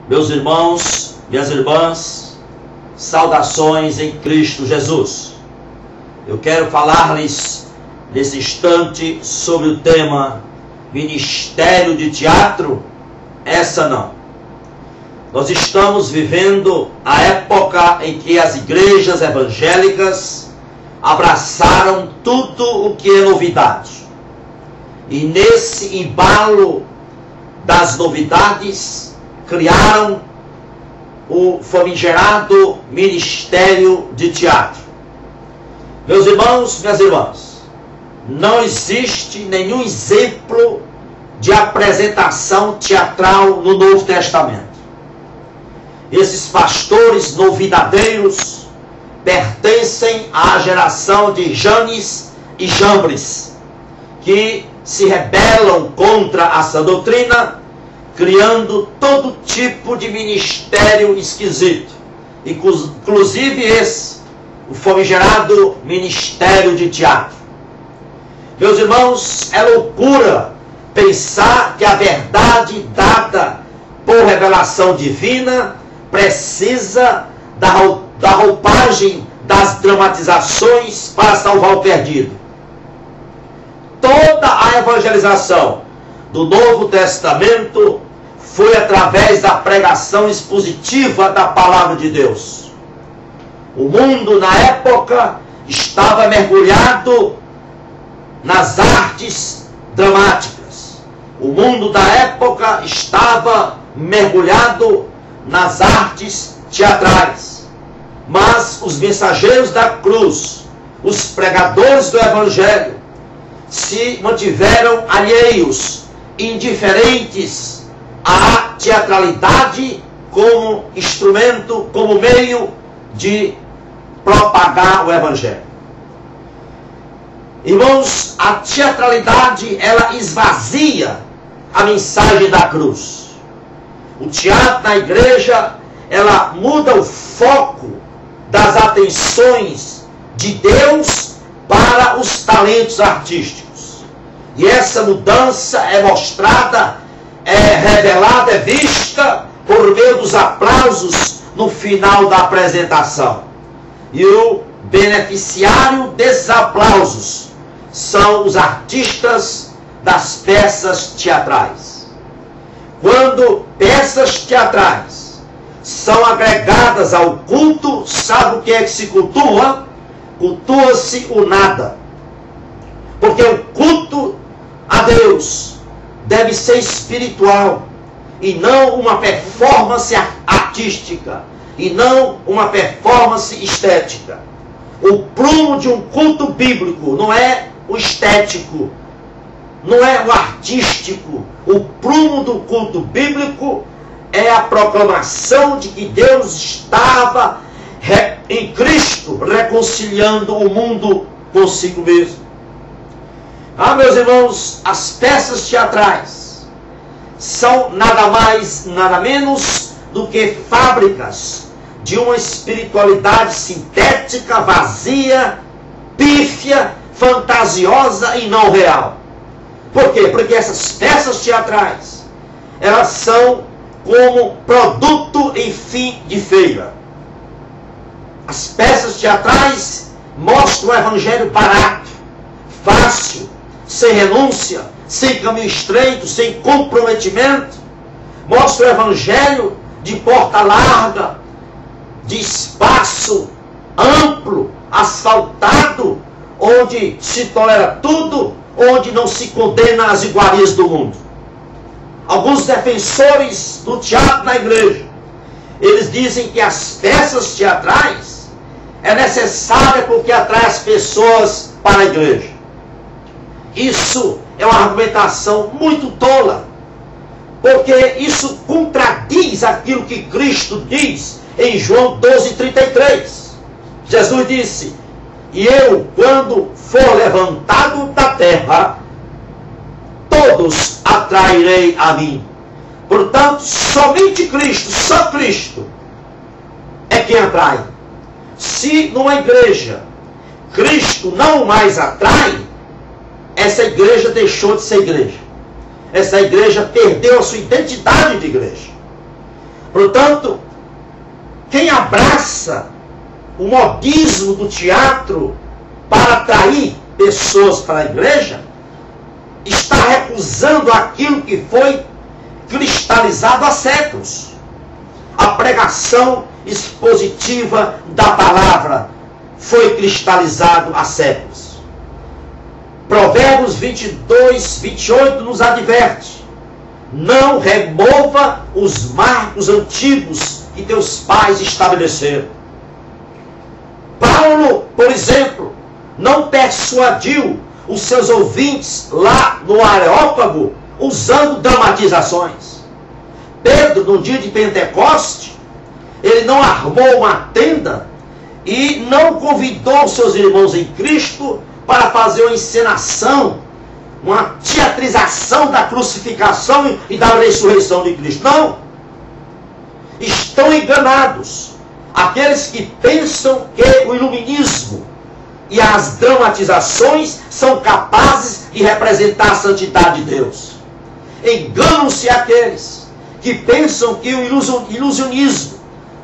Meus irmãos, minhas irmãs, saudações em Cristo Jesus. Eu quero falar-lhes nesse instante sobre o tema Ministério de Teatro, essa não. Nós estamos vivendo a época em que as igrejas evangélicas abraçaram tudo o que é novidade. E nesse embalo das novidades, criaram o famigerado Ministério de Teatro. Meus irmãos, minhas irmãs, não existe nenhum exemplo de apresentação teatral no Novo Testamento. Esses pastores novidadeiros pertencem à geração de Janes e Jambres, que se rebelam contra a sã doutrina, criando todo tipo de ministério esquisito, inclusive esse, o famigerado Ministério de Teatro. Meus irmãos, é loucura pensar que a verdade dada por revelação divina precisa da roupagem das dramatizações para salvar o perdido. Toda a evangelização do Novo Testamento foi através da pregação expositiva da palavra de Deus. O mundo na época estava mergulhado nas artes dramáticas. O mundo da época estava mergulhado nas artes teatrais. Mas os mensageiros da cruz, os pregadores do Evangelho, se mantiveram alheios, indiferentes à teatralidade como instrumento, como meio de propagar o Evangelho. Irmãos, a teatralidade, ela esvazia a mensagem da cruz. O teatro na igreja, ela muda o foco das atenções de Deus para os talentos artísticos. E essa mudança é mostrada, é revelada, é vista por meio dos aplausos no final da apresentação. E o beneficiário desses aplausos são os artistas das peças teatrais. Quando peças teatrais são agregadas ao culto, sabe o que é que se cultua? Cultua-se o nada. Porque o culto a Deus deve ser espiritual e não uma performance artística e não uma performance estética. O prumo de um culto bíblico não é o estético, não é o artístico. O prumo do culto bíblico é a proclamação de que Deus estava em Cristo reconciliando o mundo consigo mesmo. Meus irmãos, as peças teatrais são nada mais, nada menos do que fábricas de uma espiritualidade sintética, vazia, pífia, fantasiosa e não real. Por quê? Porque essas peças teatrais, elas são como produto em fim de feira. As peças teatrais mostram o evangelho barato, fácil, sem renúncia, sem caminho estreito, sem comprometimento. Mostra o evangelho de porta larga, de espaço amplo, asfaltado, onde se tolera tudo, onde não se condena as iguarias do mundo. Alguns defensores do teatro na igreja, eles dizem que as peças teatrais é necessária porque atrai as pessoas para a igreja. Isso é uma argumentação muito tola, porque isso contradiz aquilo que Cristo diz em João 12:33. Jesus disse: e eu, quando for levantado da terra, todos atrairei a mim. Portanto, somente Cristo, só Cristo é quem atrai. Se numa igreja Cristo não mais atrai, essa igreja deixou de ser igreja. Essa igreja perdeu a sua identidade de igreja. Portanto, quem abraça o modismo do teatro para atrair pessoas para a igreja, está recusando aquilo que foi cristalizado há séculos. A pregação expositiva da palavra foi cristalizado há séculos. Provérbios 22, 28 nos adverte: não remova os marcos antigos que teus pais estabeleceram. Paulo, por exemplo, não persuadiu os seus ouvintes lá no Areópago usando dramatizações. Pedro, no dia de Pentecoste, ele não armou uma tenda e não convidou seus irmãos em Cristo para fazer uma encenação, uma teatrização da crucificação e da ressurreição de Cristo. Não! Estão enganados aqueles que pensam que o iluminismo e as dramatizações são capazes de representar a santidade de Deus. Enganam-se aqueles que pensam que o ilusionismo,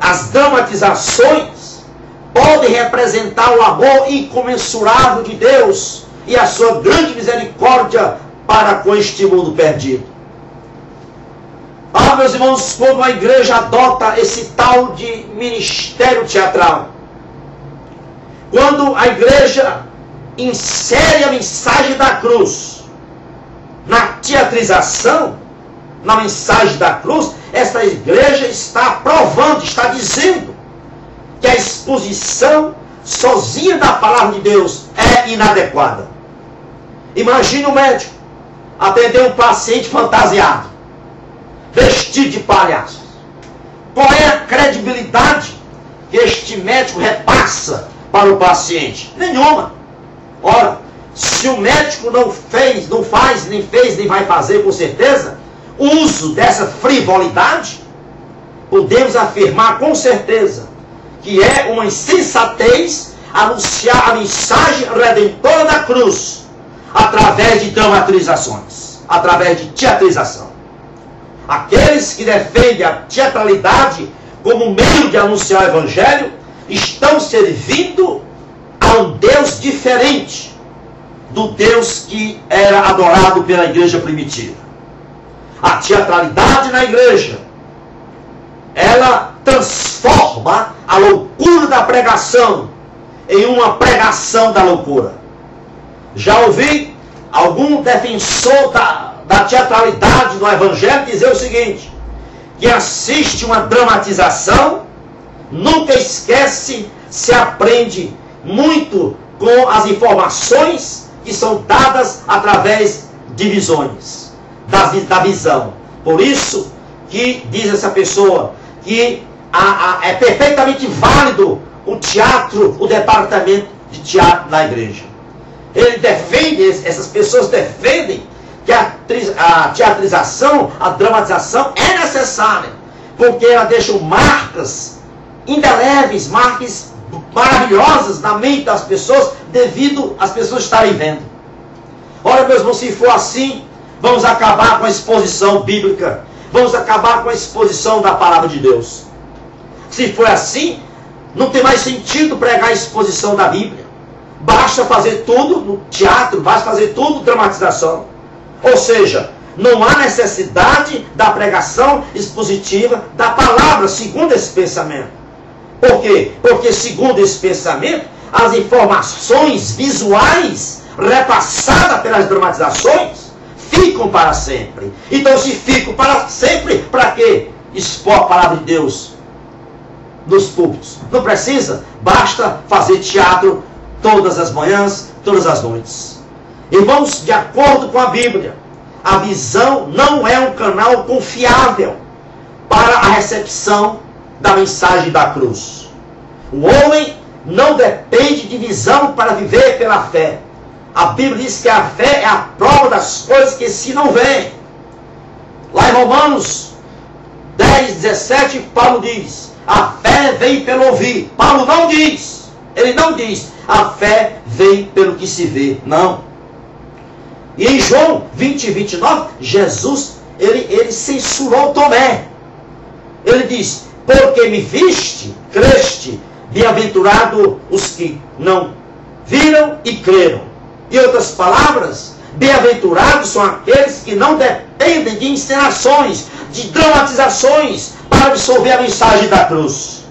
as dramatizações, podem representar o amor incomensurável de Deus e a sua grande misericórdia para com este mundo perdido. Ah, meus irmãos, como a igreja adota esse tal de ministério teatral? Quando a igreja insere a mensagem da cruz na teatrização, na mensagem da cruz, esta igreja está provando, está dizendo que a exposição sozinha da palavra de Deus é inadequada. Imagine um médico atender um paciente fantasiado, vestido de palhaço. Qual é a credibilidade que este médico repassa para o paciente? Nenhuma. Ora, se o médico não faz, nem vai fazer com certeza, uso dessa frivolidade, podemos afirmar com certeza que é uma insensatez anunciar a mensagem redentora da cruz através de dramatizações, através de teatrização. Aqueles que defendem a teatralidade como meio de anunciar o evangelho estão servindo a um Deus diferente do Deus que era adorado pela igreja primitiva. A teatralidade na igreja, ela transforma a loucura da pregação em uma pregação da loucura. Já ouvi algum defensor da teatralidade no evangelho dizer o seguinte: que assiste uma dramatização, nunca esquece, se aprende muito com as informações que são dadas através de visões, da visão. Por isso que diz essa pessoa que é perfeitamente válido o teatro, o departamento de teatro na igreja. Ele defende, essas pessoas defendem que a teatrização, a dramatização é necessária, porque ela deixa marcas indeléveis, marcas maravilhosas na mente das pessoas, devido às pessoas estarem vendo. Ora, meus irmãos, se for assim, vamos acabar com a exposição bíblica, vamos acabar com a exposição da palavra de Deus. Se for assim, não tem mais sentido pregar a exposição da Bíblia. Basta fazer tudo no teatro, basta fazer tudo dramatização. Ou seja, não há necessidade da pregação expositiva da palavra, segundo esse pensamento. Por quê? Porque, segundo esse pensamento, as informações visuais repassadas pelas dramatizações ficam para sempre. Então, se ficam para sempre, para que expor a palavra de Deus nos púlpitos? Não precisa, basta fazer teatro todas as manhãs, todas as noites. Irmãos, de acordo com a Bíblia, a visão não é um canal confiável para a recepção da mensagem da cruz. O homem não depende de visão para viver pela fé. A Bíblia diz que a fé é a prova das coisas que se não veem. Lá em Romanos 10, 17, Paulo diz: a fé vem pelo ouvir. Paulo não diz, ele não diz, a fé vem pelo que se vê. Não. E em João 20, 29, Jesus, ele censurou Tomé. Ele ele diz: porque me viste, creste, bem-aventurado os que não viram e creram. Em outras palavras, bem-aventurados são aqueles que não dependem de encenações, de dramatizações para absorver a mensagem da cruz.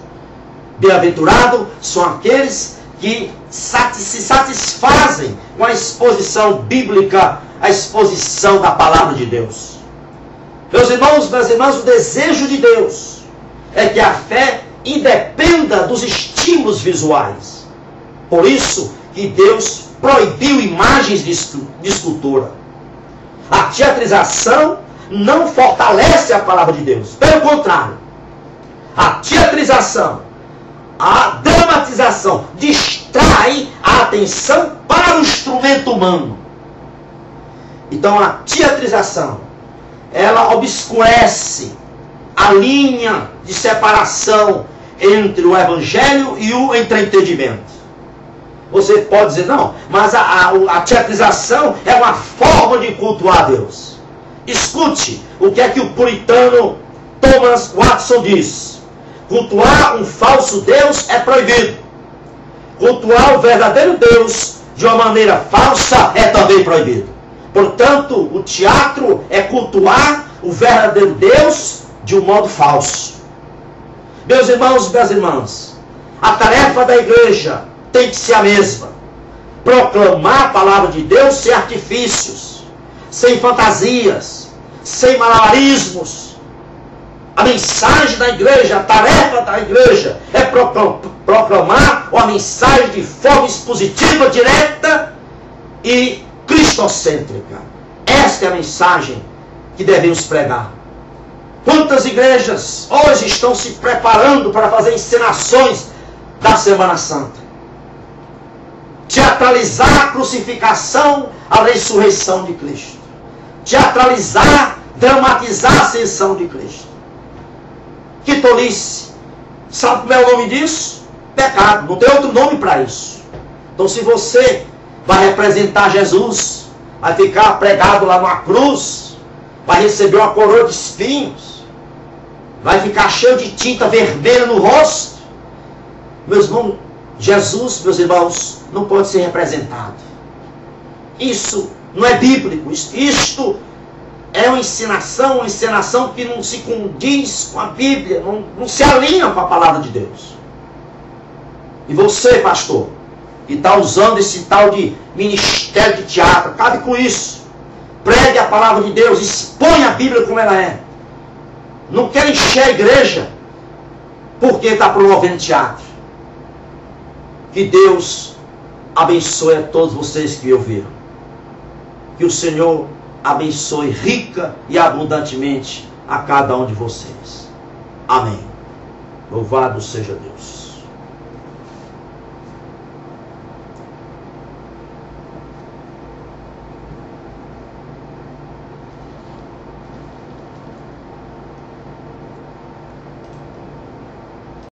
Bem-aventurados são aqueles que se satisfazem com a exposição bíblica, a exposição da palavra de Deus. Meus irmãos, minhas irmãs, o desejo de Deus é que a fé independa dos estímulos visuais. Por isso que Deus proibiu imagens de escultura. A teatrização não fortalece a palavra de Deus. Pelo contrário, a teatrização, a dramatização distrai a atenção para o instrumento humano. Então a teatrização, ela obscurece a linha de separação entre o evangelho e o entretenimento. Você pode dizer, não, mas a teatrização é uma forma de cultuar a Deus. Escute o que é que o puritano Thomas Watson diz: cultuar um falso Deus é proibido. Cultuar o verdadeiro Deus de uma maneira falsa é também proibido. Portanto, o teatro é cultuar o verdadeiro Deus de um modo falso. Meus irmãos e minhas irmãs, a tarefa da igreja tem que ser a mesma: proclamar a palavra de Deus sem artifícios, sem fantasias, sem malabarismos. A mensagem da igreja, a tarefa da igreja é proclamar uma mensagem de forma expositiva, direta e cristocêntrica. Esta é a mensagem que devemos pregar. Quantas igrejas hoje estão se preparando para fazer encenações da Semana Santa? Teatralizar a crucificação, a ressurreição de Cristo. Teatralizar, dramatizar a ascensão de Cristo. Que tolice! Sabe como é o nome disso? Pecado. Não tem outro nome para isso. Então, se você vai representar Jesus, vai ficar pregado lá numa cruz, vai receber uma coroa de espinhos, vai ficar cheio de tinta vermelha no rosto, meus irmãos, Jesus, meus irmãos, não pode ser representado. Isso não é bíblico. Isto é uma encenação que não se condiz com a Bíblia, não se alinha com a palavra de Deus. E você, pastor, que está usando esse tal de ministério de teatro, acabe com isso. Pregue a palavra de Deus, expõe a Bíblia como ela é. Não quer encher a igreja porque está promovendo teatro. Que Deus abençoe a todos vocês que me ouviram. Que o Senhor abençoe rica e abundantemente a cada um de vocês. Amém. Louvado seja Deus.